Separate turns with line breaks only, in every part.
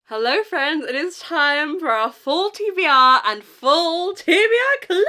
Hello friends, it is time for our full TBR and full TBR Cluedo!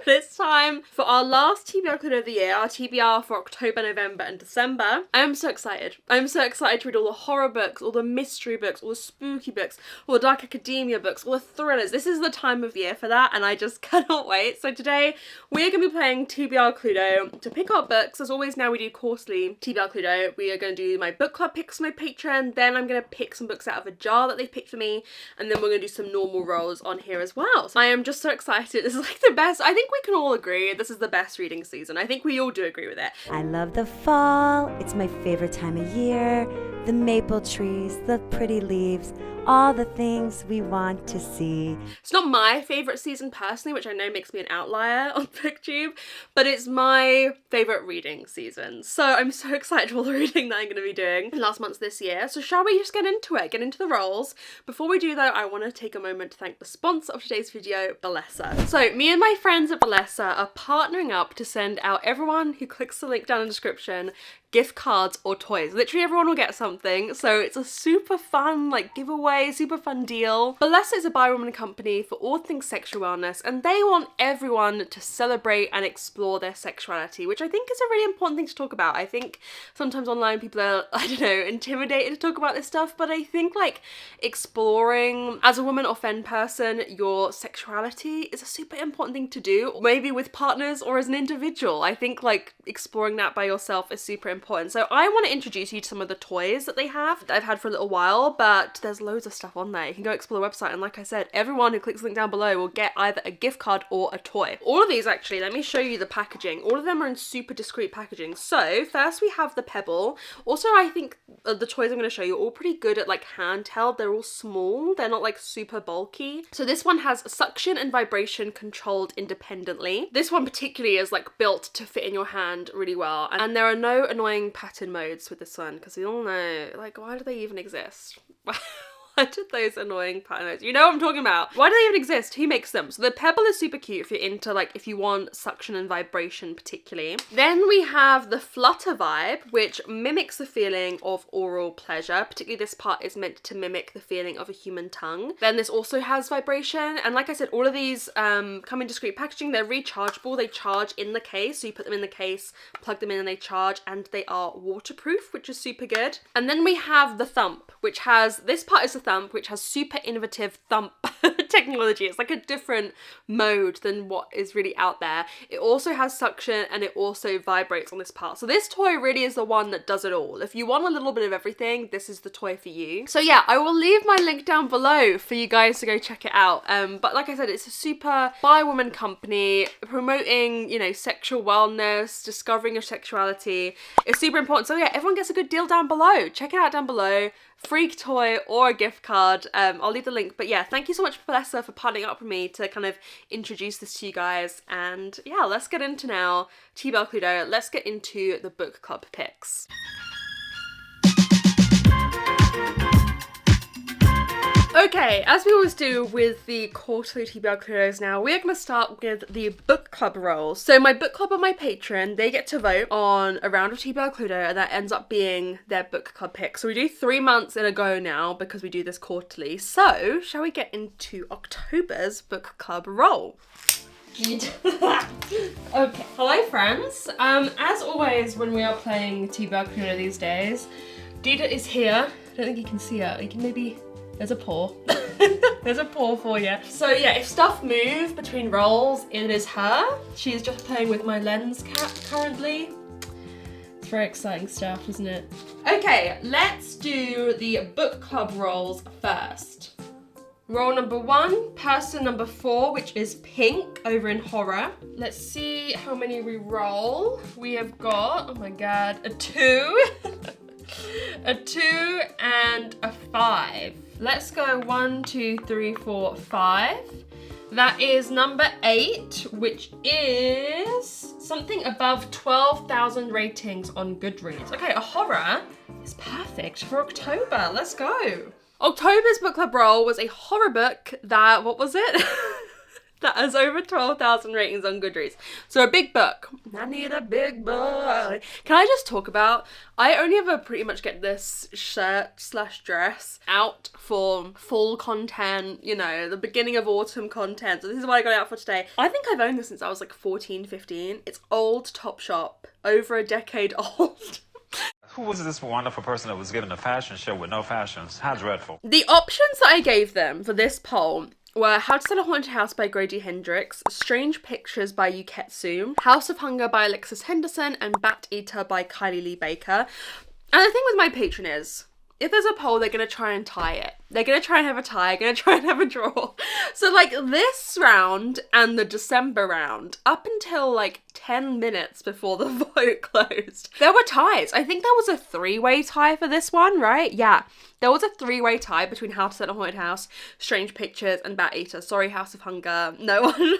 It's time for our last TBR Cluedo of the year, our TBR for October, November and December. I'm so excited. I'm so excited to read all the horror books, all the mystery books, all the spooky books, all the dark academia books, all the thrillers. This is the time of year for that and I just cannot wait. So today we're going to be playing TBR Cluedo to pick our books. As always now we do quarterly TBR Cluedo. We are going to do my book club picks for my Patreon, then I'm going to pick some books out of a jar that they've picked for me, and then we're going to do some normal rolls on here as well. So I am just so excited. This is like the best. I think we can all agree this is the best reading season. I think we all do agree with it.
I love the fall. It's my favorite time of year. The maple trees, the pretty leaves, all the things we want to see.
It's not my favourite season personally, which I know makes me an outlier on BookTube, but it's my favourite reading season. So I'm so excited for all the reading that I'm going to be doing last month this year. So shall we just get into it, get into the rolls? Before we do though, I want to take a moment to thank the sponsor of today's video, Bellessa. So me and my friends at Bellessa are partnering up to send out everyone who clicks the link down in the description gift cards or toys. Literally everyone will get something, so it's a super fun like giveaway, super fun deal. Bellessa is a bi-woman company for all things sexual wellness, and they want everyone to celebrate and explore their sexuality, which I think is a really important thing to talk about. I think sometimes online people are, I don't know, intimidated to talk about this stuff, but I think like exploring as a woman or femme person your sexuality is a super important thing to do, maybe with partners or as an individual. I think like exploring that by yourself is super important. So I want to introduce you to some of the toys that they have that I've had for a little while, but there's loads of stuff on there. You can go explore the website, and like I said, everyone who clicks the link down below will get either a gift card or a toy. All of these actually, let me show you the packaging. All of them are in super discreet packaging. So first we have the Pebble. Also I think the toys I'm going to show you are all pretty good at like handheld. They're all small. They're not like super bulky. So this one has suction and vibration controlled independently. This one particularly is like built to fit in your hand really well, and there are no annoying pattern modes with this one, because we all know, like, why do they even exist? Why did those annoying pattern modes? You know what I'm talking about. Why do they even exist? Who makes them? So the Pebble is super cute if you're into, like, if you want suction and vibration particularly. Then we have the Flutter Vibe, which mimics the feeling of oral pleasure. Particularly this part is meant to mimic the feeling of a human tongue. Then this also has vibration. And like I said, all of these come in discreet packaging. They're rechargeable. They charge in the case. So you put them in the case, plug them in and they charge. And they are waterproof, which is super good. And then we have the Thump, which has, this part is the Thump, which has super innovative thump technology. It's like a different mode than what is really out there. It also has suction and it also vibrates on this part. So this toy really is the one that does it all. If you want a little bit of everything, this is the toy for you. So yeah, I will leave my link down below for you guys to go check it out. But like I said, it's a super bi-woman company promoting, you know, sexual wellness, discovering your sexuality. It's super important. So yeah, everyone gets a good deal down below. Check it out down below. Freak toy or a gift card. I'll leave the link. But yeah, thank you so much, Bellessa, for partnering up with me to kind of introduce this to you guys. And yeah, let's get into now TBR Cluedo. Let's get into the book club picks. Okay, as we always do with the quarterly TBR Cluedos now, we're going to start with the book club rolls. So my book club on my Patreon, they get to vote on a round of TBR Cluedo, and that ends up being their book club pick. So we do 3 months in a go now because we do this quarterly. So shall we get into October's book club roll? Okay, hello friends. As always when we are playing TBR Cluedo these days, Dita is here. I don't think you can see her. You can maybe... There's a paw. There's a paw for you. So yeah, if stuff move between rolls, it is her. She's just playing with my lens cap currently. It's very exciting stuff, isn't it? Okay, let's do the book club rolls first. Roll number 1, person number 4, which is Pink over in horror. Let's see how many we roll. We have got, oh my god, a 2, a 2 and a 5. Let's go 1, 2, 3, 4, 5. That is number 8, which is something above 12,000 ratings on Goodreads. Okay, a horror is perfect for October. Let's go. October's book club roll was a horror book that, what was it? that has over 12,000 ratings on Goodreads. So a big book. I need a big boy. Can I just talk about, I only ever pretty much get this shirt/dress out for fall content, you know, the beginning of autumn content. So this is what I got it out for today. I think I've owned this since I was like 14, 15. It's old Topshop, over a decade old.
Who was this wonderful person that was given a fashion show with no fashions? How dreadful.
The options that I gave them for this poll were How to Sell a Haunted House by Grady Hendrix, Strange Pictures by Yuketsu, House of Hunger by Alexis Henderson, and Bat Eater by Kylie Lee Baker. And the thing with my patron is, if there's a poll, they're going to try and tie it. They're going to try and have a tie, going to try and have a draw. So like this round and the December round, up until like 10 minutes before the vote closed, there were ties. I think there was a 3-way tie for this one, right? Yeah. There was a 3-way tie between How to Sell a Haunted House, Strange Pictures, and Bat Eater. Sorry, House of Hunger. No one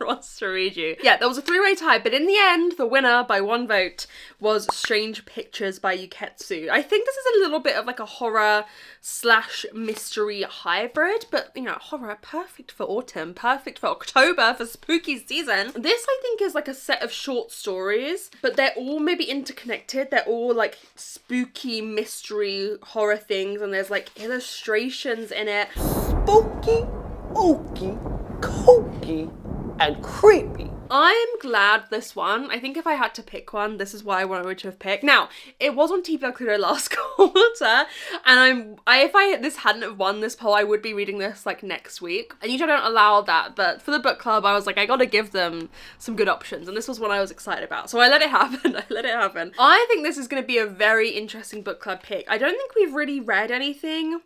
wants to read you. Yeah, there was a 3-way tie, but in the end, the winner by 1 vote was Strange Pictures by Yuketsu. I think this is a little bit of like a horror/mystery hybrid, but you know, horror, perfect for autumn, perfect for October, for spooky season. This, I think, is like a set of short stories, but they're all maybe interconnected. They're all like spooky mystery horror things, and there's like illustrations in it.
Spooky, ooky, kooky, and creepy.
I'm glad this one. I think if I had to pick one, this is what I wanted to have picked. Now, it was on TBR Cluedo last quarter, and if this hadn't have won this poll, I would be reading this like next week. And usually I don't allow that, but for the book club, I was like, I gotta give them some good options, and this was one I was excited about. So I let it happen. I think this is gonna be a very interesting book club pick. I don't think we've really read anything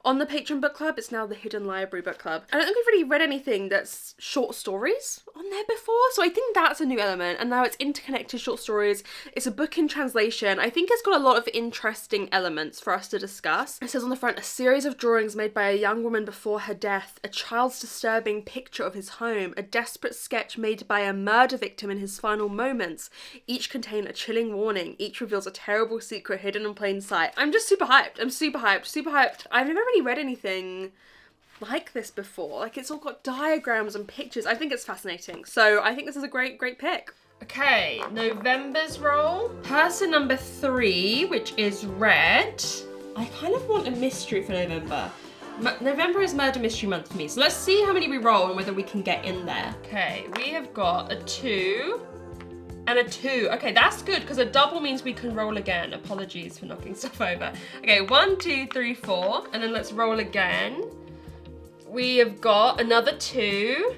on the Patreon book club. It's now the Hidden Library book club. I don't think we've really read anything that's short stories on there before, so I think that's a new element. And now it's interconnected short stories. It's a book in translation. I think it's got a lot of interesting elements for us to discuss. It says on the front, a series of drawings made by a young woman before her death, a child's disturbing picture of his home, a desperate sketch made by a murder victim in his final moments. Each contain a chilling warning. Each reveals a terrible secret hidden in plain sight. I'm just super hyped. I'm super hyped. I've never really read anything like this before. Like, it's all got diagrams and pictures. I think it's fascinating. So I think this is a great pick. Okay, November's roll. Person number 3, which is red. I kind of want a mystery for November. November is murder mystery month for me. So let's see how many we roll and whether we can get in there. Okay, we have got a 2. And a 2. Okay, that's good, because a double means we can roll again. Apologies for knocking stuff over. Okay, 1, 2, 3, 4. And then let's roll again. We have got another 2.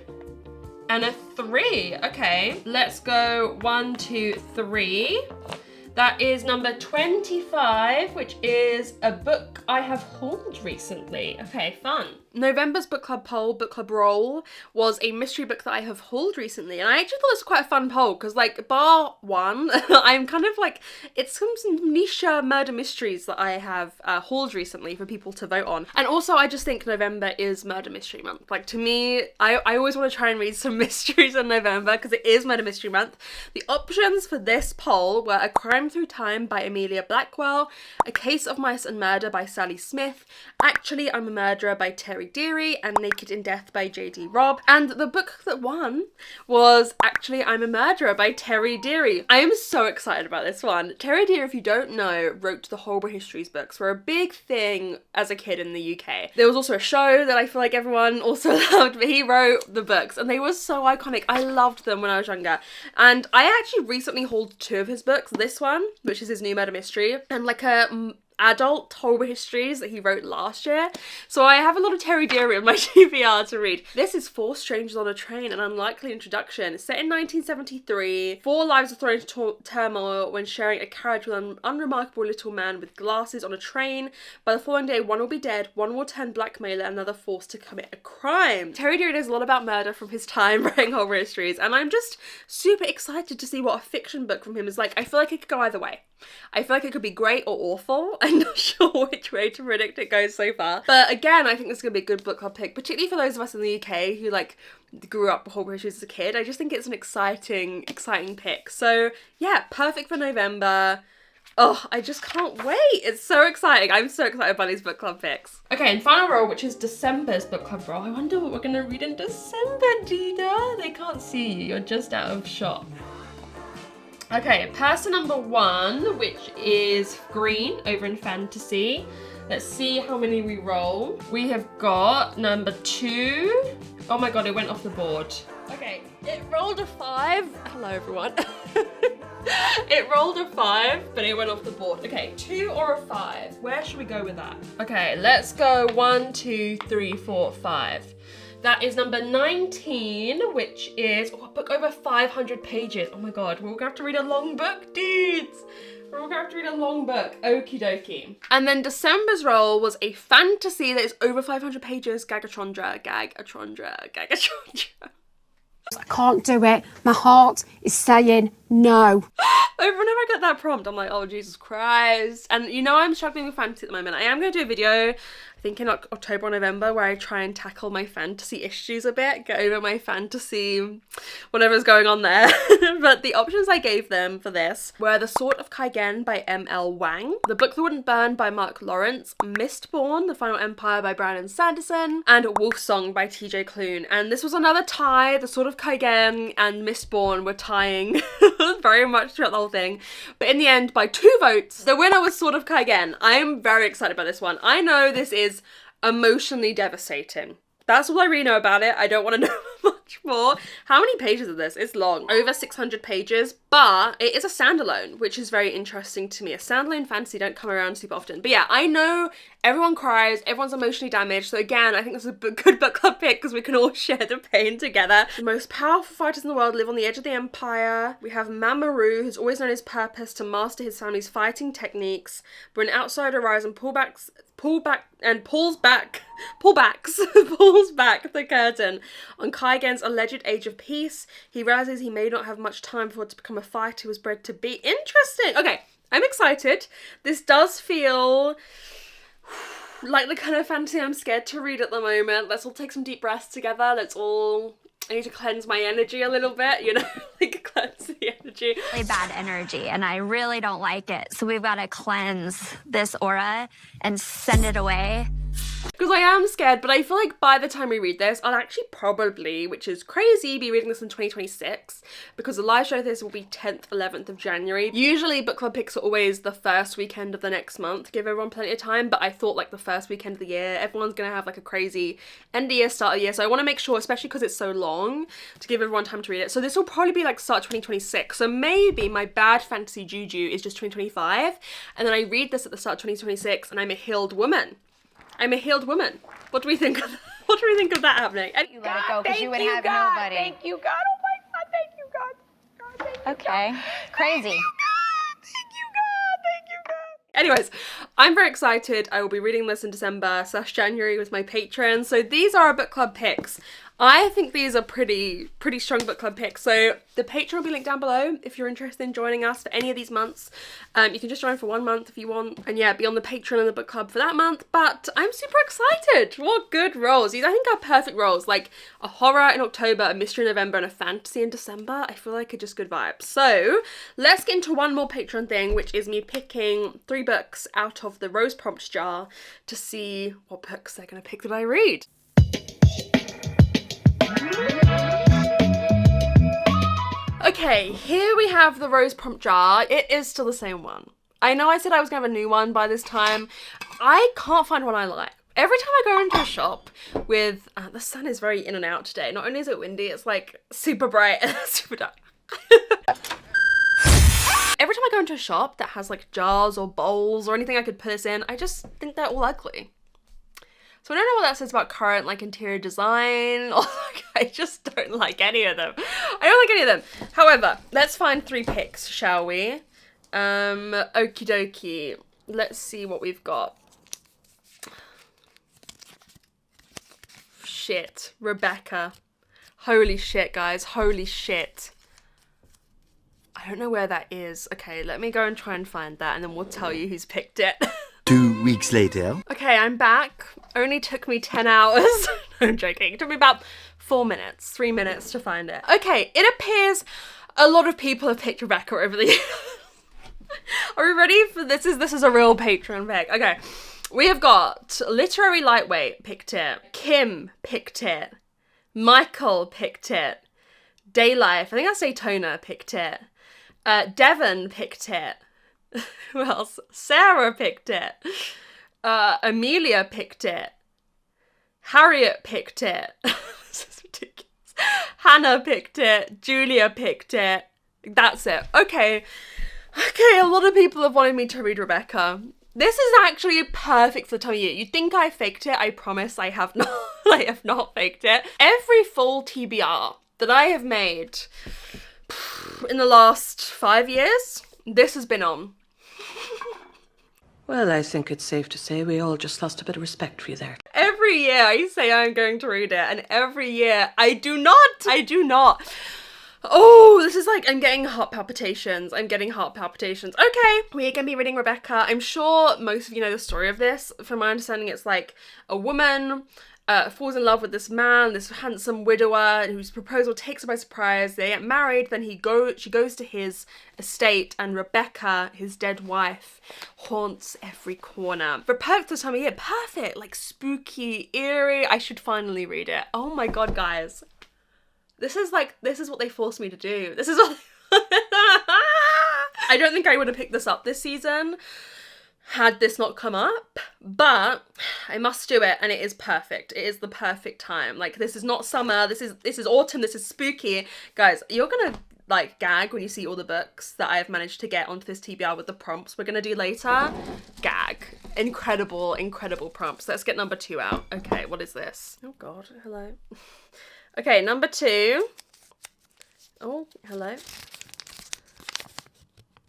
And a 3. Okay, let's go 1, 2, 3. That is number 25, which is a book I have hauled recently. Okay, fun. November's book club poll, book club roll, was a mystery book that I have hauled recently, and I actually thought it was quite a fun poll, because like bar 1, I'm kind of like, it's some niche murder mysteries that I have hauled recently for people to vote on. And also I just think November is murder mystery month. Like, to me, I always want to try and read some mysteries in November because it is murder mystery month. The options for this poll were A Crime Through Time by Amelia Blackwell, A Case of Mice and Murder by Sally Smith, Actually I'm a Murderer by Terry Deary, and Naked in Death by J.D. Robb. And the book that won was Actually I'm a Murderer by Terry Deary. I am so excited about this one. Terry Deary, if you don't know, wrote the Horrible Histories books, were a big thing as a kid in the UK. There was also a show that I feel like everyone also loved, but he wrote the books, and they were so iconic. I loved them when I was younger. And I actually recently hauled 2 of his books. This one, which is his new murder mystery, and like a adult horror histories that he wrote last year. So I have a lot of Terry Deary on my TBR to read. This is 4 Strangers on a Train, an unlikely introduction. It's set in 1973. 4 lives are thrown into turmoil when sharing a carriage with an unremarkable little man with glasses on a train. By the following day, one will be dead, one will turn blackmailer, and another forced to commit a crime. Terry Deary knows a lot about murder from his time writing horror histories, and I'm just super excited to see what a fiction book from him is like. I feel like it could go either way. I feel like it could be great or awful. I'm not sure which way to predict it goes so far. But again, I think this is going to be a good book club pick, particularly for those of us in the UK who like grew up with horror histories as a kid. I just think it's an exciting pick. So yeah, perfect for November. Oh, I just can't wait. It's so exciting. I'm so excited by these book club picks. Okay, and final roll, which is December's book club roll. I wonder what we're going to read in December, Gina. They can't see you. You're just out of shot. Okay, person number 1, which is green over in fantasy. Let's see how many we roll. We have got number 2. Oh my god, it went off the board. Okay, it rolled a 5. Hello, everyone. It rolled a 5, but it went off the board. Okay, 2 or a 5. Where should we go with that? Okay, let's go 1, 2, 3, 4, 5. That is number 19, which is a book over 500 pages. Oh my god, we're gonna have to read a long book, dudes. We're gonna have to read a long book. Okie dokie. And then December's roll was a fantasy that is over 500 pages. Gagatron.
I can't do it. My heart is saying no.
Whenever I get that prompt, I'm like, oh, Jesus Christ. And you know I'm struggling with fantasy at the moment. I am going to do a video, I think in October or November, where I try and tackle my fantasy issues a bit, get over my fantasy, whatever's going on there. But the options I gave them for this were The Sword of Kaigen by M.L. Wang, The Book That Wouldn't Burn by Mark Lawrence, Mistborn, The Final Empire by Brandon Sanderson, and Wolf Song by TJ Klune. And this was another tie. The Sword of Kaigen and Mistborn were tying very much throughout the whole thing. But in the end, by 2 votes, the winner was Sword of Kaigen. I am very excited about this one. I know this is emotionally devastating. That's all I really know about it. I don't want to know much more. How many pages is this? It's long. Over 600 pages, but it is a standalone, which is very interesting to me. A standalone fantasy don't come around super often. But yeah, I know everyone cries, everyone's emotionally damaged. So again, I think this is a good book club pick because we can all share the pain together. The most powerful fighters in the world live on the edge of the empire. We have Mamoru, who's always known his purpose to master his family's fighting techniques. But an outsider arrives and pulls back the curtain on Kaigen's alleged age of peace. He realizes he may not have much time for it to become a fighter he was bred to be. Interesting. Okay, I'm excited. This does feel like the kind of fantasy I'm scared to read at the moment. Let's all take some deep breaths together. I need to cleanse my energy a little bit, you know, like cleanse the energy.
Really bad energy, and I really don't like it. So we've got to cleanse this aura and send it away.
Because I am scared, but I feel like by the time we read this, I'll actually probably, which is crazy, be reading this in 2026, because the live show of this will be 10th, 11th of January. Usually book club picks are always the first weekend of the next month, give everyone plenty of time, but I thought like the first weekend of the year, everyone's going to have like a crazy end of year, start of year, so I want to make sure, especially because it's so long, to give everyone time to read it. So this will probably be like start 2026, so maybe my bad fantasy juju is just 2025, and then I read this at the start of 2026, and I'm a healed woman. What do we think of that? What do we think of that happening?
You let it go because you would have nobody.
Thank you, God. Oh my God. Thank you, God. God, thank you,
Okay,
God.
crazy.
Thank you, God. Thank you, God.
Anyways, I'm very excited. I will be reading this in December/January with my patrons. So these are our book club picks. I think these are pretty strong book club picks. So the Patreon will be linked down below if you're interested in joining us for any of these months. You can just join for 1 month if you want. And yeah, be on the Patreon and the book club for that month. But I'm super excited. What good roles. These I think are perfect roles. Like a horror in October, a mystery in November, and a fantasy in December. I feel like are just good vibes. So let's get into one more Patreon thing, which is me picking 3 books out of the Rose Prompt jar to see what books they're going to pick that I read. Okay, here we have the Rose Prompt jar. It is still the same one. I know I said I was going to have a new one by this time. I can't find one I like. Every time I go into a shop with... the sun is very in and out today. Not only is it windy, it's like super bright and super dark. Every time I go into a shop that has like jars or bowls or anything I could put this in, I just think they're all ugly. So I don't know what that says about current like interior design, or like I just don't like any of them. I don't like any of them. However, let's find 3 picks, shall we? Okie dokie. Let's see what we've got. Shit. Rebecca. Holy shit, guys. Holy shit. I don't know where that is. Okay, let me go and try and find that and then we'll tell you who's picked it.
2 weeks later.
Okay, I'm back. Only took me 10 hours. No, I'm joking. It took me about 4 minutes, 3 minutes to find it. Okay, it appears a lot of people have picked Rebecca over the years. Are we ready for this? This is a real Patreon pick. Okay. We have got Literary Lightweight picked it. Kim picked it. Michael picked it. Daylife, I think that's Daytona, picked it. Devon picked it. Who else? Sarah picked it. Amelia picked it. Harriet picked it. This is ridiculous. Hannah picked it. Julia picked it. That's it. Okay, a lot of people have wanted me to read Rebecca. This is actually perfect for the time of year. You'd think I faked it. I promise I have not. I have not faked it. Every full TBR that I have made in the last 5 years, this has been on.
Well, I think it's safe to say we all just lost a bit of respect for you there.
Every year I say I'm going to read it, and every year I do not. Oh, this is like, I'm getting heart palpitations. Okay, we're gonna be reading Rebecca. I'm sure most of you know the story of this. From my understanding, it's like a woman falls in love with this man, this handsome widower whose proposal takes her by surprise. They get married, then she goes to his estate, and Rebecca, his dead wife, haunts every corner. But perfect this time of year, perfect, like spooky, eerie. I should finally read it. Oh my god, guys. This is what they forced me to do. This is what I don't think I would have picked this up this season had this not come up, but I must do it, and it is perfect. It is the perfect time. Like, this is not summer, this is autumn, this is spooky. Guys, you're gonna like gag when you see all the books that I have managed to get onto this TBR with the prompts we're gonna do later. Gag. Incredible prompts. Let's get number 2 out. Okay, what is this? Oh god, hello. Okay, number 2. Oh, hello.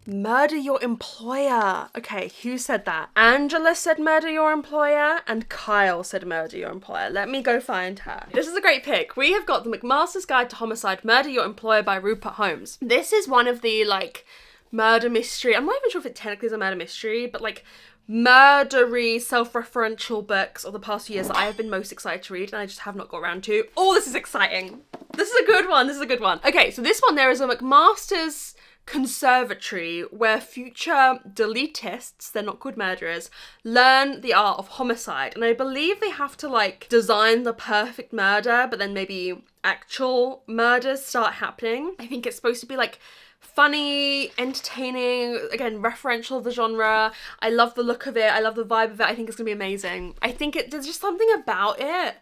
Murder your employer. Okay, who said that? Angela said murder your employer, and Kyle said murder your employer. Let me go find her. This is a great pick. We have got The McMaster's Guide to Homicide, Murder Your Employer by Rupert Holmes. This is one of the, like, murder mystery. I'm not even sure if it technically is a murder mystery, but, like, murdery, self-referential books of the past few years that I have been most excited to read, and I just have not got around to. Oh, this is exciting. This is a good one. Okay, so this one, there is a McMaster's conservatory where future deletists, they're not good murderers, learn the art of homicide. And I believe they have to, like, design the perfect murder, but then maybe actual murders start happening. I think it's supposed to be, like, funny, entertaining, again, referential of the genre. I love the look of it. I love the vibe of it. I think it's gonna be amazing. I think there's just something about it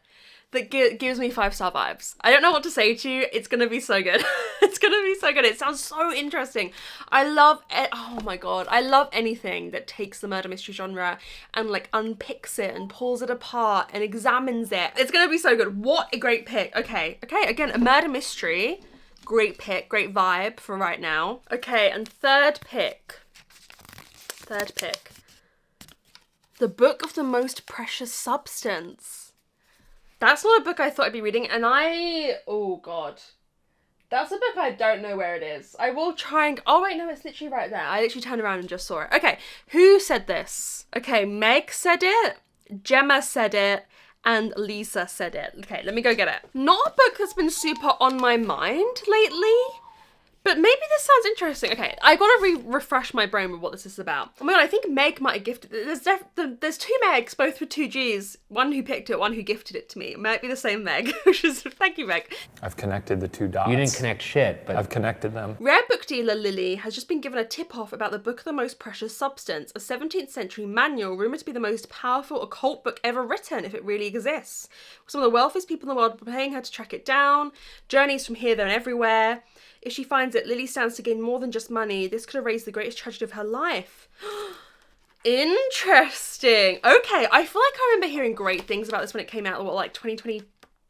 that gives me 5-star vibes. I don't know what to say to you. It's gonna be so good. It's gonna be so good. It sounds so interesting. I love it. Oh my god. I love anything that takes the murder mystery genre and, like, unpicks it and pulls it apart and examines it. It's gonna be so good. What a great pick. Okay, again, a murder mystery. Great pick, great vibe for right now. Okay, and third pick. The Book of the Most Precious Substance. That's not a book I thought I'd be reading, and oh god. That's a book I don't know where it is. I will try and, oh wait, no, it's literally right there. I literally turned around and just saw it. Okay, who said this? Okay, Meg said it, Gemma said it, and Lisa said it. Okay, let me go get it. Not a book that's been super on my mind lately, but maybe this sounds interesting. Okay, I gotta refresh my brain with what this is about. Oh my god, I think Meg might have gifted it. There's 2 Megs, both with 2 Gs. One who picked it, one who gifted it to me. It might be the same Meg, which is, thank you, Meg.
I've connected the 2 dots.
You didn't connect shit, but
I've connected them.
Rare book dealer Lily has just been given a tip-off about the Book of the Most Precious Substance, a 17th century manual rumoured to be the most powerful occult book ever written, if it really exists. Some of the wealthiest people in the world are paying her to track it down. Journeys from here, there and everywhere. If she finds it, Lily stands to gain more than just money. This could erase the greatest tragedy of her life. Interesting. Okay, I feel like I remember hearing great things about this when it came out, what, like 2023?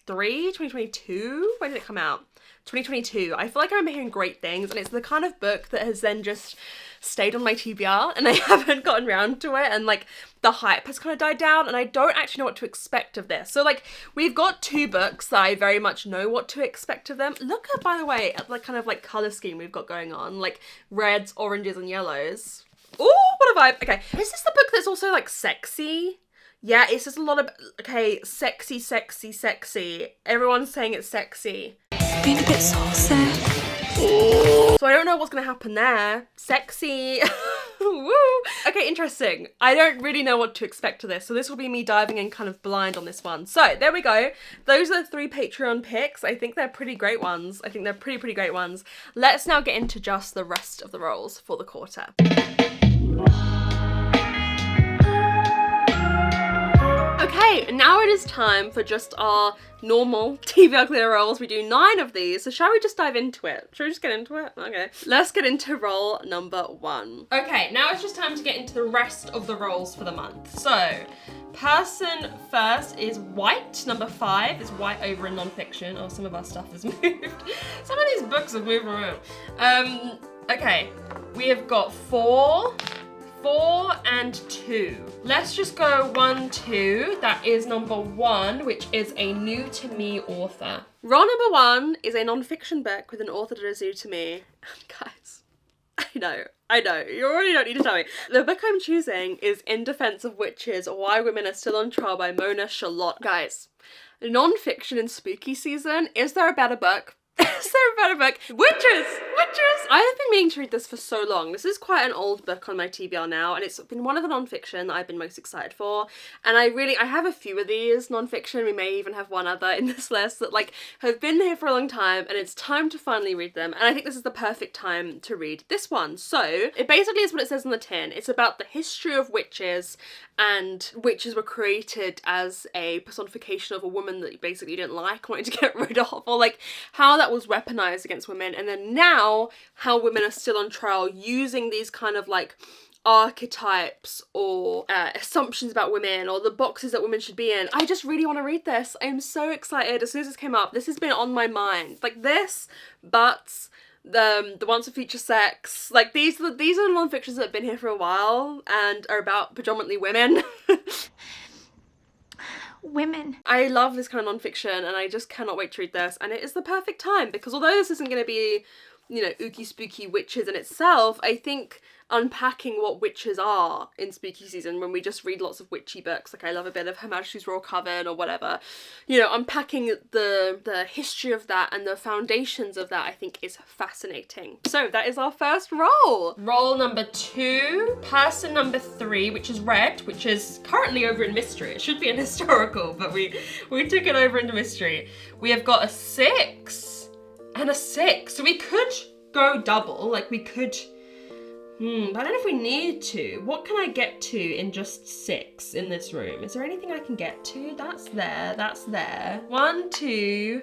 2022? When did it come out? 2022. I feel like I remember hearing great things, and it's the kind of book that has then just stayed on my TBR, and I haven't gotten around to it, and, like, the hype has kind of died down, and I don't actually know what to expect of this. So, like, we've got 2 books that I very much know what to expect of them. Look at, by the way, at the kind of, like, colour scheme we've got going on, like reds, oranges, and yellows. Ooh, what a vibe. Okay, is this the book that's also, like, sexy? Yeah, it's just a lot of, okay, sexy. Everyone's saying it's sexy.
Being a bit saucy.
So I don't know what's going to happen there. Sexy. Woo! Okay, interesting. I don't really know what to expect to this, so this will be me diving in kind of blind on this one. So there we go. Those are the 3 Patreon picks. I think they're pretty great ones. I think they're pretty great ones. Let's now get into just the rest of the roles for the quarter. Okay, now it is time for just our normal TBR Cluedo rolls. We do 9 of these, so shall we just dive into it? Shall we just get into it? Okay. Let's get into roll number 1. Okay, now it's just time to get into the rest of the rolls for the month. So, person first is White. Number 5 is White over in non-fiction. Oh, some of our stuff has moved. Some of these books have moved around. Okay, we have got 4, 4 and 2. Let's just go 1, 2. That is number 1, which is a new to me author. Roll number 1 is a non-fiction book with an author that is new to me. And guys, I know, you already don't need to tell me. The book I'm choosing is In Defense of Witches, Why Women Are Still on Trial by Mona Charlotte. Guys, non-fiction in spooky season, is there a better book? Is there a better book? Witches! I have been meaning to read this for so long. This is quite an old book on my TBR now, and it's been one of the non-fiction that I've been most excited for. And I have a few of these non-fiction. We may even have one other in this list that like have been here for a long time, and it's time to finally read them. And I think this is the perfect time to read this one. So it basically is what it says on the tin. It's about the history of witches, and witches were created as a personification of a woman that you basically didn't like, wanted to get rid of, or like how that was weaponized against women, and then now how women are still on trial using these kind of like archetypes or assumptions about women or the boxes that women should be in. I just really want to read this. I'm so excited. As soon as this came up, this has been on my mind. Like this, Butts, the ones with future sex, like these are non-fictions that have been here for a while and are about predominantly women.
Women.
I love this kind of non-fiction, and I just cannot wait to read this, and it is the perfect time because although this isn't going to be, you know, ooky spooky witches in itself, I think unpacking what witches are in spooky season when we just read lots of witchy books, like I love a bit of Her Majesty's Royal Coven or whatever, you know, unpacking the history of that and the foundations of that I think is fascinating. So that is our first roll. Roll number 2, person number 3, which is Red, which is currently over in mystery. It should be an historical, but we took it over into mystery. We have got a 6 and a 6, so we could go double, like we could. But I don't know if we need to. What can I get to in just 6 in this room? Is there anything I can get to? That's there, that's there. 1, 2,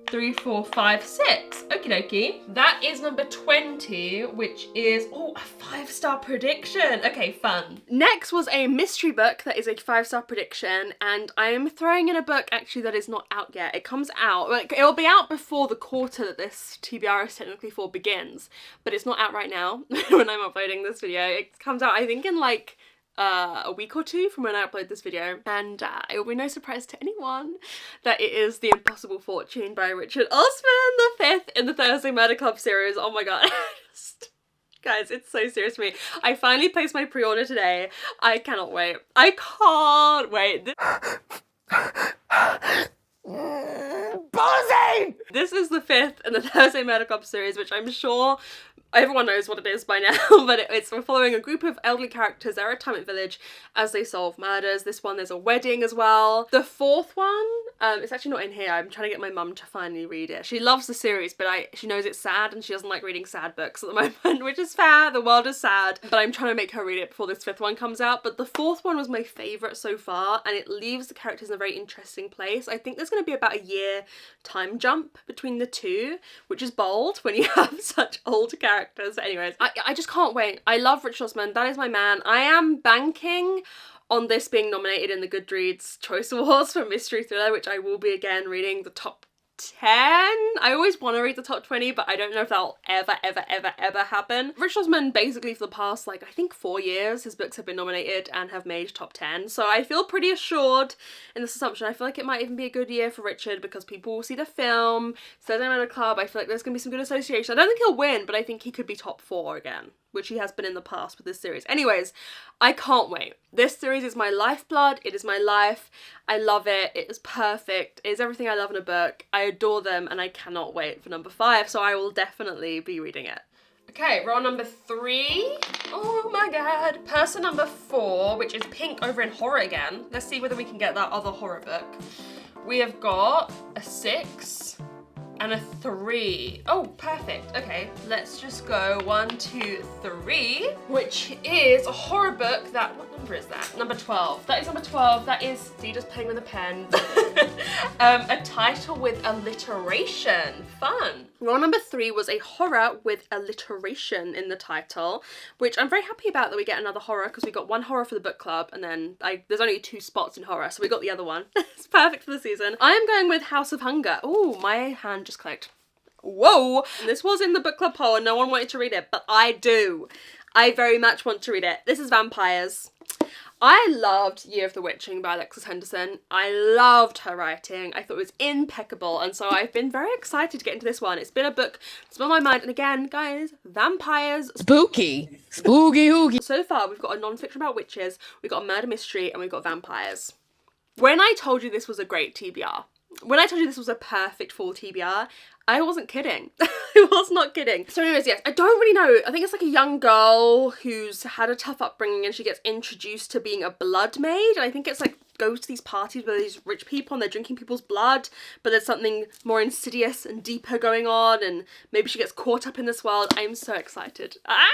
3, 4, 5, 6. Okie dokie. That is number 20, which is, oh, a 5-star prediction. Okay, fun. Next was a mystery book that is a 5-star prediction, and I am throwing in a book actually that is not out yet. It comes out, like, it'll be out before the quarter that this TBR is technically for begins, but it's not out right now when I'm uploading this video. It comes out, I think, in like a week or 2 from when I upload this video, and it will be no surprise to anyone that it is The Impossible Fortune by Richard Osman, the 5th in the Thursday Murder Club series. Oh my god. Guys, it's so serious for me. I finally placed my pre-order today. I cannot wait. I can't wait. This is the 5th in the Thursday Murder Club series, which I'm sure everyone knows what it is by now, but we're following a group of elderly characters at a retirement village as they solve murders. This one, there's a wedding as well. The 4th one, it's actually not in here. I'm trying to get my mum to finally read it. She loves the series, but she knows it's sad and she doesn't like reading sad books at the moment, which is fair. The world is sad, but I'm trying to make her read it before this 5th one comes out. But the 4th one was my favourite so far, and it leaves the characters in a very interesting place. I think there's going to be about a year time jump between the 2, which is bold when you have such old characters. Anyways, I just can't wait. I love Richard Osman. That is my man. I am banking on this being nominated in the Goodreads Choice Awards for Mystery Thriller, which I will be again reading the top 10. I always want to read the top 20, but I don't know if that'll ever happen. Richard Osman, basically for the past, like, I think 4 years, his books have been nominated and have made top 10. So I feel pretty assured in this assumption. I feel like it might even be a good year for Richard because people will see the film, Thursday Night Club. I feel like there's going to be some good association. I don't think he'll win, but I think he could be top 4 again, which he has been in the past with this series. Anyways, I can't wait. This series is my lifeblood. It is my life. I love it. It is perfect. It is everything I love in a book. I adore them, and I cannot wait for number 5, so I will definitely be reading it. Okay, roll number 3. Oh my god. Person number 4, which is pink over in horror again. Let's see whether we can get that other horror book. We have got a 6 and a 3. Oh, perfect. Okay, let's just go 1, 2, 3, which is a horror book that, what number is that? Number 12. That is number 12. That is, see, just playing with a pen. A title with alliteration. Fun. Roll number 3 was a horror with alliteration in the title, which I'm very happy about that we get another horror because we got 1 horror for the book club and then there's only 2 spots in horror, so we got the other one. It's perfect for the season. I am going with House of Hunger. Oh, my hand just clicked. Whoa! This was in the book club poll and no one wanted to read it, but I do. I very much want to read it. This is Vampires. I loved Year of the Witching by Alexis Henderson. I loved her writing. I thought it was impeccable, and so I've been very excited to get into this one. It's been a book that's on my mind, and again, guys, vampires.
Spooky. Spooky hooky.
So far, we've got a non-fiction about witches, we've got a murder mystery, and we've got vampires. When I told you this was a great TBR, when I told you this was a perfect fall TBR, I wasn't kidding. I was not kidding. So anyways, yes, I don't really know. I think it's like a young girl who's had a tough upbringing and she gets introduced to being a blood maid. And I think it's like goes to these parties where these rich people and they're drinking people's blood, but there's something more insidious and deeper going on, and maybe she gets caught up in this world. I'm so excited. Ah!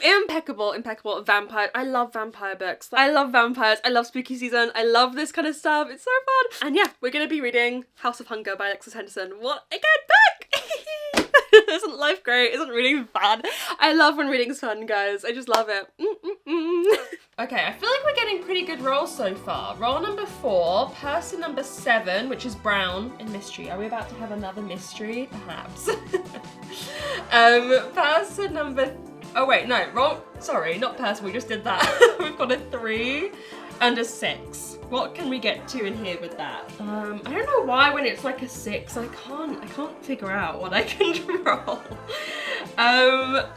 Impeccable vampire. I love vampire books. I love vampires. I love spooky season. I love this kind of stuff. It's so fun. And yeah, we're gonna be reading House of Hunger by Alexis Henderson. What a good book! Isn't life great? Isn't reading fun? I love when reading's fun, guys. I just love it. Okay, I feel like we're getting pretty good rolls so far. Roll number 4, person number 7, which is Brown in mystery. Are we about to have another mystery? Perhaps. Person number... Oh wait, no, wrong. Sorry, not person, we just did that. We've got a 3 and a 6. What can we get to in here with that? I don't know why when it's like a 6, I can't figure out what I can roll.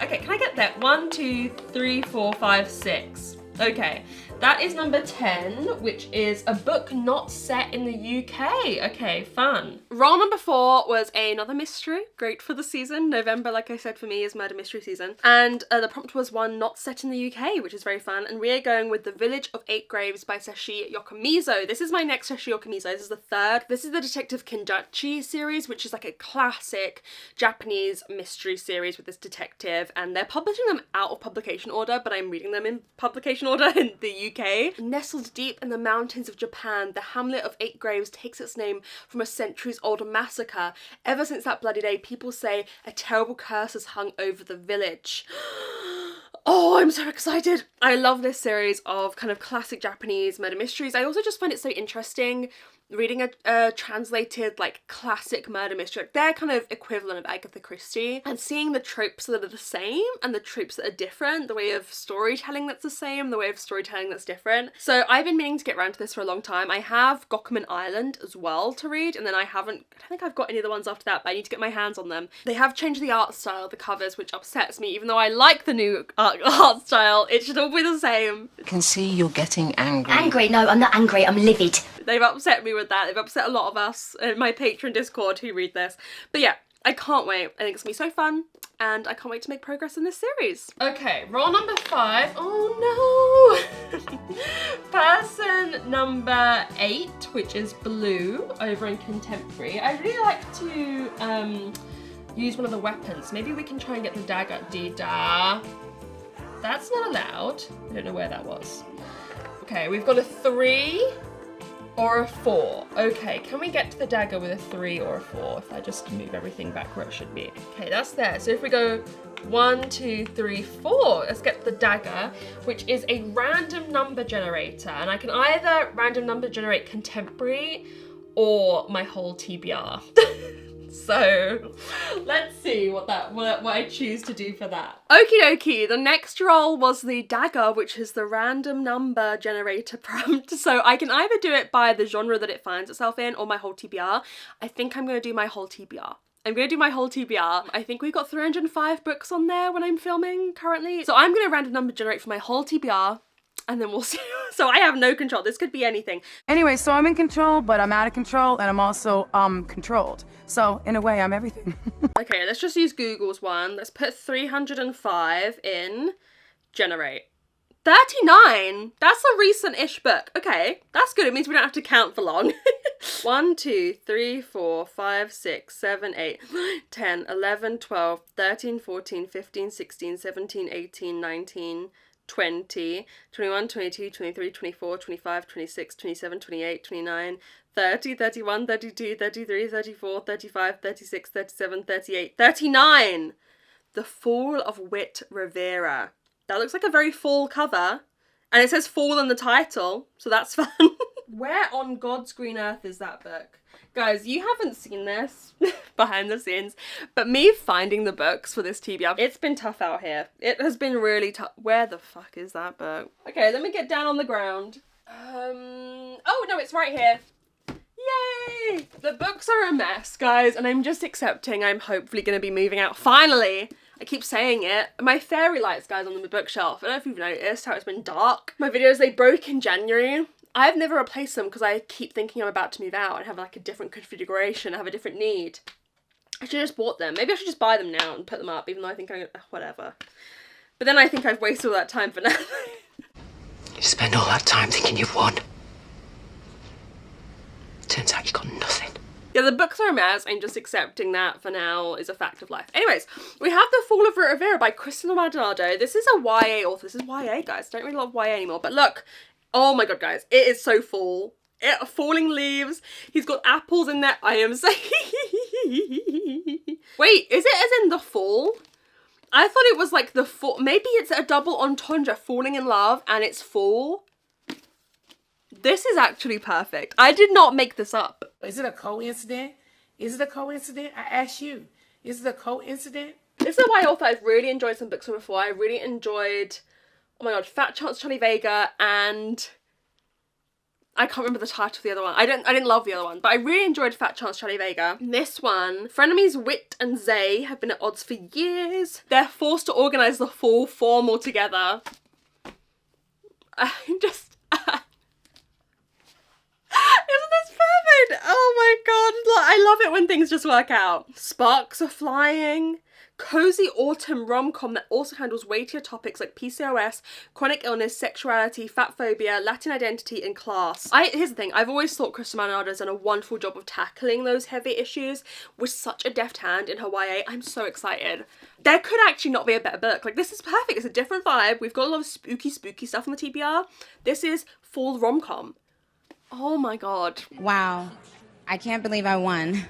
Okay, can I get that? 1, 2, 3, 4, 5, 6. Okay, that is number 10, which is a book not set in the UK. Okay, fun. Roll number 4 was another mystery, great for the season. November, like I said, for me is murder mystery season. And the prompt was one not set in the UK, which is very fun. And we're going with The Village of 8 Graves by Seshi Yokomizo. This is my next Seshi Yokomizo. This is the 3rd. This is the Detective Kendachi series, which is like a classic Japanese mystery series with this detective. And they're publishing them out of publication order, but I'm reading them in publication order in the UK. Nestled deep in the mountains of Japan, the hamlet of 8 Graves takes its name from a centuries-old massacre. Ever since that bloody day, people say a terrible curse has hung over the village. Oh, I'm so excited. I love this series of kind of classic Japanese murder mysteries. I also just find it so interesting reading a translated like classic murder mystery, like their kind of equivalent of Agatha Christie, and seeing the tropes that are the same and the tropes that are different, the way of storytelling that's the same, the way of storytelling that's different. So I've been meaning to get around to this for a long time. I have Gokman Island as well to read, and then I don't think I've got any of the ones after that, but I need to get my hands on them. They have changed the art style of the covers, which upsets me. Even though I like the new art style, it should all be the same.
I can see you're getting angry.
Angry? No, I'm not angry, I'm livid.
They've upset me with that. They've upset a lot of us in my Patreon Discord who read this. But yeah, I can't wait. I think it's gonna be so fun, and I can't wait to make progress in this series. Okay, roll number 5. Oh no! Person number 8, which is Blue, over in Contemporary. I really like to use one of the weapons. Maybe we can try and get the dagger. Dida. That's not allowed. I don't know where that was. Okay, we've got a 3 or a 4. Okay, can we get to the dagger with a 3 or a 4 if I just move everything back where it should be? Okay, that's there. So if we go 1, 2, 3, 4, let's get the dagger, which is a random number generator. And I can either random number generate Contemporary or my whole TBR. So let's see what I choose to do for that. Okie dokie, the next roll was the dagger, which is the random number generator prompt. So I can either do it by the genre that it finds itself in or my whole TBR. I think I'm going to do my whole TBR. I'm going to do my whole TBR. I think we've got 305 books on there when I'm filming currently. So I'm going to random number generate for my whole TBR. and then we'll see. So I have no control. This could be anything.
Anyway, so I'm in control, but I'm out of control, and I'm also controlled. So in a way, I'm everything.
Okay, let's just use Google's one. Let's put 305 in generate. 39! That's a recent-ish book. Okay, that's good. It means we don't have to count for long. 1, 2, 3, 4, 5, 6, 7, 8, 10, 11, 12, 13, 14, 15, 16, 17, 18, 19, 20, 21, 22, 23, 24, 25, 26, 27, 28, 29, 30, 31, 32, 33, 34, 35, 36, 37, 38, 39! The Fall of Wit Rivera. That looks like a very fall cover. And it says fall in the title, so that's fun. Where on God's green earth is that book? Guys, you haven't seen this behind the scenes, but me finding the books for this TBR, it's been tough out here. It has been really tough. Where the fuck is that book? Okay, let me get down on the ground. Oh no, it's right here. Yay! The books are a mess, guys, and I'm just accepting I'm hopefully going to be moving out. Finally! I keep saying it. My fairy lights, guys, on the bookshelf. I don't know if you've noticed how it's been dark. My videos, they broke in January. I've never replaced them because I keep thinking I'm about to move out and have like a different configuration, have a different need. I should have just bought them. Maybe I should just buy them now and put them up, even though I think whatever. But then I think I've wasted all that time for nothing.
You spend all that time thinking you've won. Turns out you got nothing.
Yeah, the books are a mess. I'm just accepting that for now is a fact of life. Anyways, we have The Fall of Rivera by Crystal Maldonado. This is a YA author. This is YA, guys. Don't really love YA anymore. But look, oh my god, guys. It is so fall. Falling leaves. He's got apples in there. I am saying... Wait, is it as in the fall? I thought it was like the fall. Maybe it's a double entendre. Falling in love and it's fall. This is actually perfect. I did not make this up.
Is it a coincidence? Is it a coincidence? I ask you. Is it a coincidence?
This is a YA author I've really enjoyed some books from before. I really enjoyed, oh my god, Fat Chance Charlie Vega, and I can't remember the title of the other one. I didn't love the other one, but I really enjoyed Fat Chance Charlie Vega. This one, frenemies Wit and Zay have been at odds for years. They're forced to organise the fall formal together. I'm just... Isn't this perfect? Oh my god, I love it when things just work out. Sparks are flying. Cozy autumn rom-com that also handles weightier topics like PCOS, chronic illness, sexuality, fat phobia, Latin identity, and class. Here's the thing, I've always thought Crystal Maldonado has done a wonderful job of tackling those heavy issues with such a deft hand in her YA. I'm so excited. There could actually not be a better book. Like, this is perfect. It's a different vibe. We've got a lot of spooky stuff on the TBR. This is full rom-com. Oh my god.
Wow. I can't believe I won.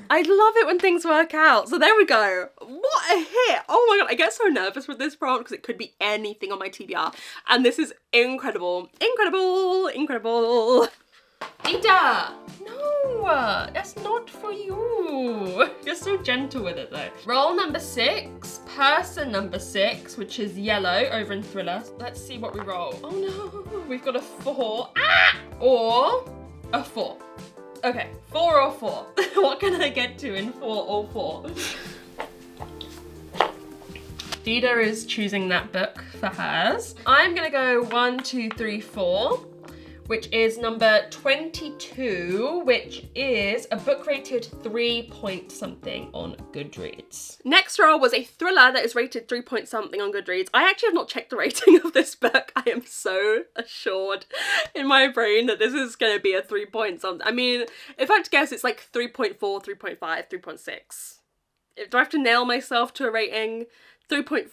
I love it when things work out. So there we go. What a hit. Oh my god, I get so nervous with this prompt because it could be anything on my TBR. And this is incredible. Incredible. Incredible. Ida! No, that's not for you. You're so gentle with it though. Role number 6, person number 6, which is yellow over in Thriller. Let's see what we roll. Oh no, we've got a 4. Ah! Or a 4. Okay, 4 or 4. What can I get to in 4 or 4? Dida is choosing that book for hers. I'm gonna go 1, 2, 3, 4. Which is number 22, which is a book rated 3 point something on Goodreads. Next roll was a thriller that is rated 3 point something on Goodreads. I actually have not checked the rating of this book. I am so assured in my brain that this is going to be a 3 point something. I mean, if I had to guess, it's like 3.4, 3.5, 3.6. Do I have to nail myself to a rating? 3.4.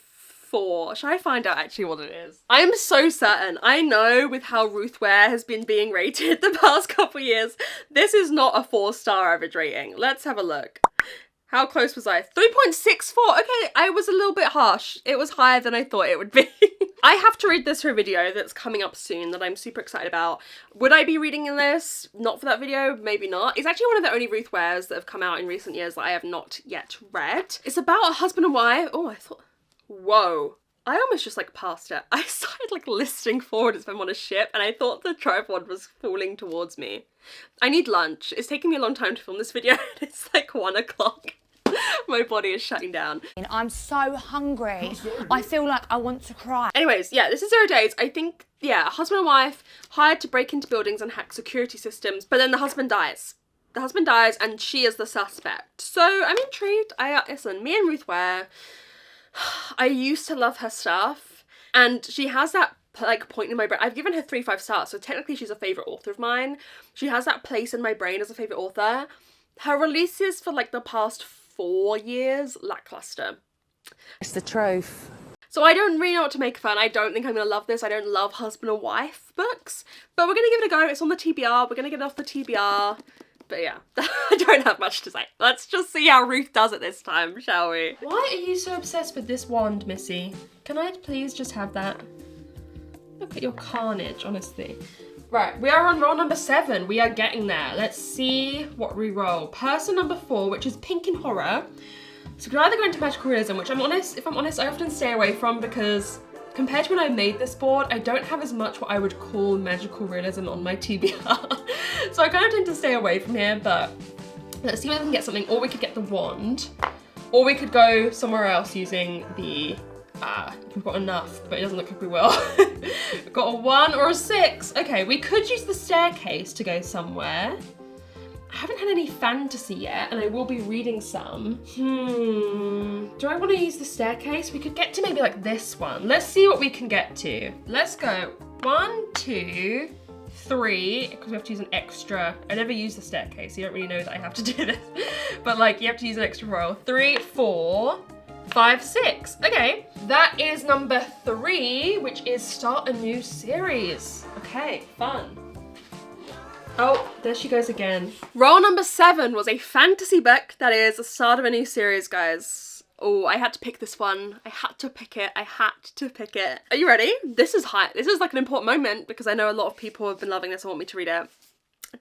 Should I find out actually what it is? I'm so certain. I know with how Ruth Ware has been being rated the past couple years, this is not a 4-star average rating. Let's have a look. How close was I? 3.64. Okay, I was a little bit harsh. It was higher than I thought it would be. I have to read this for a video that's coming up soon that I'm super excited about. Would I be reading this? Not for that video, maybe not. It's actually one of the only Ruth Wares that have come out in recent years that I have not yet read. It's about a husband and wife. Oh, I thought... Whoa. I almost just like passed it. I started like listing forward as if I'm on a ship and I thought the tripod was falling towards me. I need lunch. It's taking me a long time to film this video and it's like 1 o'clock. My body is shutting down.
I'm so hungry. I feel like I want to cry.
Anyways, yeah, this is 0 Days. I think yeah, husband and wife hired to break into buildings and hack security systems, but then the husband dies. The husband dies and she is the suspect. So I'm intrigued. Listen, me and Ruth Ware, I used to love her stuff, and she has that like point in my brain. I've given her 3 5 stars, so technically she's a favourite author of mine. She has that place in my brain as a favourite author. Her releases for like the past 4 years, lackluster.
It's the truth.
So I don't really know what to make of her, and I don't think I'm going to love this. I don't love husband and wife books, but we're going to give it a go. It's on the TBR. We're going to get it off the TBR. But yeah, I don't have much to say. Let's just see how Ruth does it this time, shall we? Why are you so obsessed with this wand, Missy? Can I please just have that? Look at your carnage, honestly. Right, we are on roll number 7. We are getting there. Let's see what we roll. Person number 4, which is pink in horror. So we could either go into magical realism, which if I'm honest, I often stay away from because compared to when I made this board, I don't have as much what I would call magical realism on my TBR. So I kind of tend to stay away from here, but let's see if we can get something. Or we could get the wand, or we could go somewhere else using the, we've got enough, but it doesn't look like we will. We've got a 1 or a 6. Okay, we could use the staircase to go somewhere. I haven't had any fantasy yet, and I will be reading some. Do I want to use the staircase? We could get to maybe like this one. Let's see what we can get to. Let's go 1, 2, 3, because we have to use an extra. I never use the staircase, so you don't really know that I have to do this. But like, you have to use an extra roll. 3, 4, 5, 6. Okay, that is number 3, which is start a new series. Okay, fun. Oh, there she goes again. Roll number 7 was a fantasy book that is the start of a new series, guys. Oh, I had to pick this one. I had to pick it. Are you ready? This is high. This is like an important moment because I know a lot of people have been loving this and want me to read it.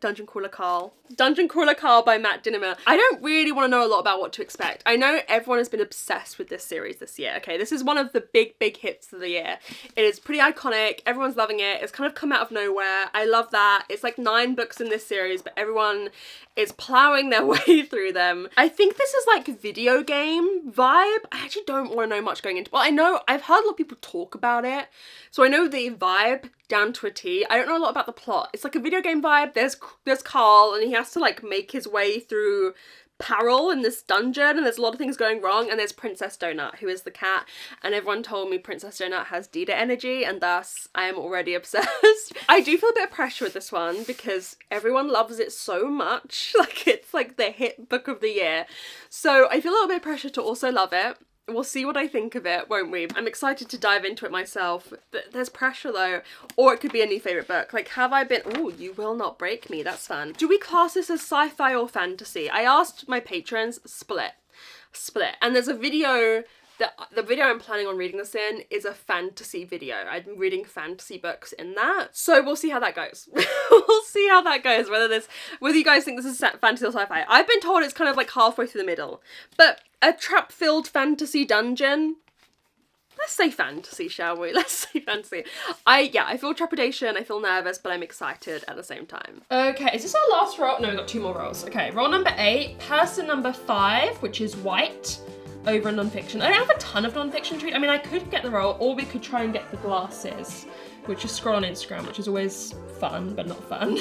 Dungeon Crawler Carl. Dungeon Crawler Carl by Matt Dinnimer. I don't really want to know a lot about what to expect. I know everyone has been obsessed with this series this year, okay? This is one of the big hits of the year. It is pretty iconic. Everyone's loving it. It's kind of come out of nowhere. I love that. It's like 9 books in this series, but everyone is plowing their way through them. I think this is like video game vibe. I actually don't want to know much going into it. Well, I know I've heard a lot of people talk about it, so I know the vibe down to a T. I don't know a lot about the plot. It's like a video game vibe. There's Carl, and he has to like make his way through peril in this dungeon, and there's a lot of things going wrong, and there's Princess Donut, who is the cat, and everyone told me Princess Donut has Dita energy, and thus I am already obsessed. I do feel a bit of pressure with this one because everyone loves it so much. Like, it's like the hit book of the year. So I feel a little bit of pressure to also love it. We'll see what I think of it, won't we? I'm excited to dive into it myself. There's pressure though. Or it could be a new favourite book. Like, have I been... Ooh, You Will Not Break Me. That's fun. Do we class this as sci-fi or fantasy? I asked my patrons. Split. And there's a video... The video I'm planning on reading this in is a fantasy video. I'm reading fantasy books in that. So we'll see how that goes. We'll see how that goes. Whether you guys think this is fantasy or sci-fi. I've been told it's kind of like halfway through the middle. But a trap-filled fantasy dungeon. Let's say fantasy, shall we? Let's say fantasy. I feel trepidation, I feel nervous, but I'm excited at the same time. Okay, is this our last roll? No, we've got 2 more rolls. Okay, roll number 8, person number 5, which is white. Over a non-fiction. I don't have a ton of non-fiction to read. I mean, I could get the role, or we could try and get the glasses, which is scroll on Instagram, which is always fun, but not fun.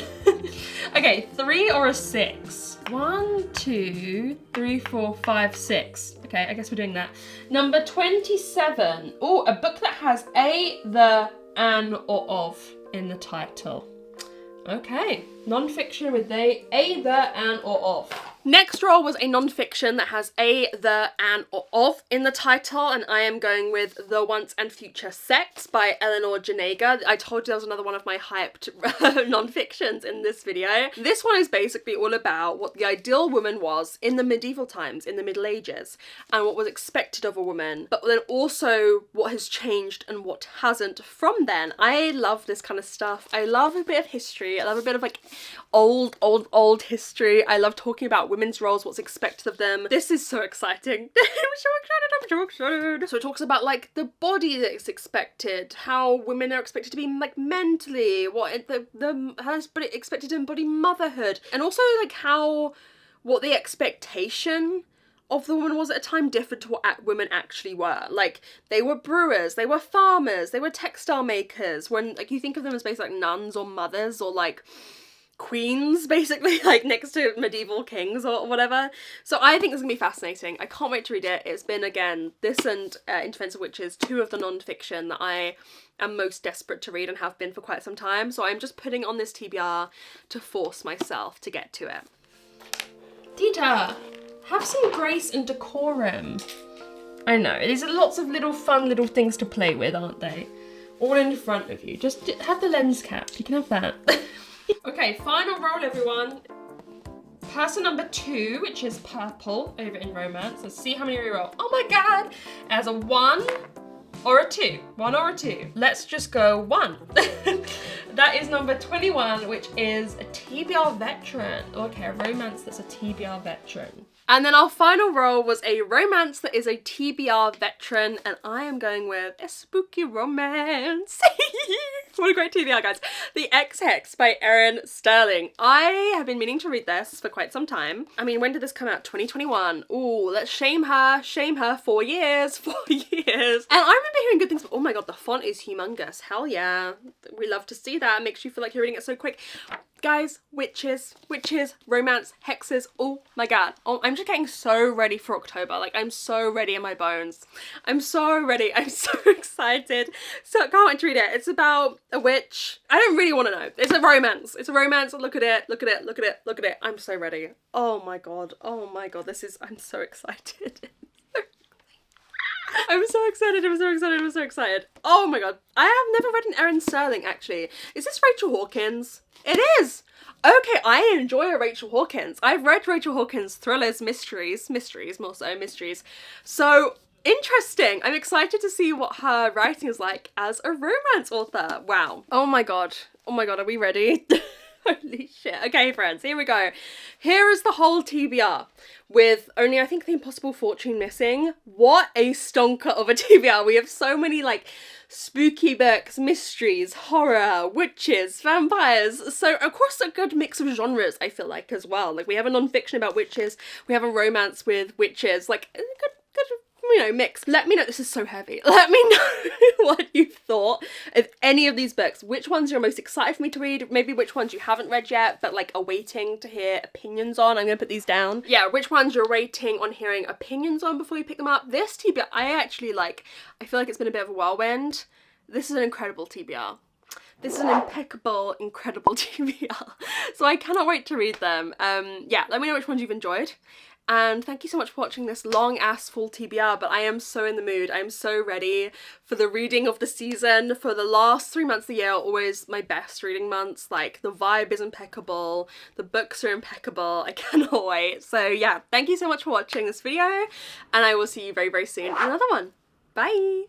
Okay, 3 or a 6? 1, 2, 3, 4, 5, 6. Okay, I guess we're doing that. Number 27. Oh, a book that has a, the, an, or of in the title. Okay, non-fiction with a, the, an, or of. Next roll was a non-fiction that has a, the, an, or of in the title, and I am going with The Once and Future Sex by Eleanor Janega. I told you there was another one of my hyped non-fictions in this video. This one is basically all about what the ideal woman was in the medieval times, in the Middle Ages, and what was expected of a woman, but then also what has changed and what hasn't from then. I love this kind of stuff. I love a bit of history. I love a bit of like old history. I love talking about women's roles, what's expected of them. This is so exciting. I'm so excited. So it talks about like the body that's expected, how women are expected to be like mentally, what how is expected to embody motherhood, and also like what the expectation of the woman was at a time differed to what women actually were. Like, they were brewers, they were farmers, they were textile makers. When, like, you think of them as basically like nuns or mothers or like queens, basically, like next to medieval kings or whatever. So I think this is gonna be fascinating. I can't wait to read it. It's been, again, this and In Defense of Witches, two of the non-fiction that I am most desperate to read and have been for quite some time. So I'm just putting on this TBR to force myself to get to it. Dita, have some grace and decorum. I know, these are lots of little fun little things to play with, aren't they? All in front of you. Just have the lens cap, you can have that. Okay, final roll, everyone. Person number 2, which is purple over in romance. Let's see how many we roll. Oh my god! As a 1 or a 2. 1 or a 2. Let's just go 1. That is number 21, which is a TBR veteran. Okay, a romance that's a TBR veteran. And then our final roll was a romance that is a TBR veteran, and I am going with a spooky romance. What a great TBR, guys. The Ex-Hex by Erin Sterling. I have been meaning to read this for quite some time. I mean, when did this come out? 2021. Ooh, let's shame her. Shame her. 4 years. 4 years. And I remember hearing good things, but oh my god, the font is humongous. Hell yeah. We love to see that. It makes you feel like you're reading it so quick. Guys, witches, romance, hexes, oh my god. Oh, I'm just getting so ready for October. Like, I'm so ready in my bones. I'm so ready. I'm so excited. So I can't wait to read it. It's about a witch. I don't really want to know. It's a romance. It's a romance. Look at it. Look at it. Look at it. Look at it. I'm so ready. Oh my god. Oh my god. I'm so excited. I'm so excited, I'm so excited, I'm so excited. Oh my god. I have never read an Erin Sterling, actually. Is this Rachel Hawkins? It is! Okay, I enjoy a Rachel Hawkins. I've read Rachel Hawkins' thrillers, mysteries, more so, mysteries. So, interesting. I'm excited to see what her writing is like as a romance author. Wow. Oh my god, are we ready? Holy shit. Okay, friends, here we go. Here is the whole TBR with only, I think, The Impossible Fortune missing. What a stonker of a TBR. We have so many, like, spooky books, mysteries, horror, witches, vampires. So across a good mix of genres, I feel like, as well. Like, we have a non-fiction about witches. We have a romance with witches. Like, a good, you know, mix. Let me know. This is so heavy. Let me know what you thought of any of these books. Which ones you're most excited for me to read. Maybe which ones you haven't read yet, but like are waiting to hear opinions on. I'm gonna put these down. Yeah, which ones you're waiting on hearing opinions on before you pick them up. This TBR, I actually like. I feel like it's been a bit of a whirlwind. This is an incredible TBR. This is an impeccable, incredible TBR. So I cannot wait to read them. Yeah, let me know which ones you've enjoyed. And thank you so much for watching this long ass full TBR, but I am so in the mood. I'm so ready for the reading of the season. For the last 3 months of the year are always my best reading months. Like, the vibe is impeccable, the books are impeccable. I cannot wait. So yeah, thank you so much for watching this video, and I will see you very, very soon in another one. Bye!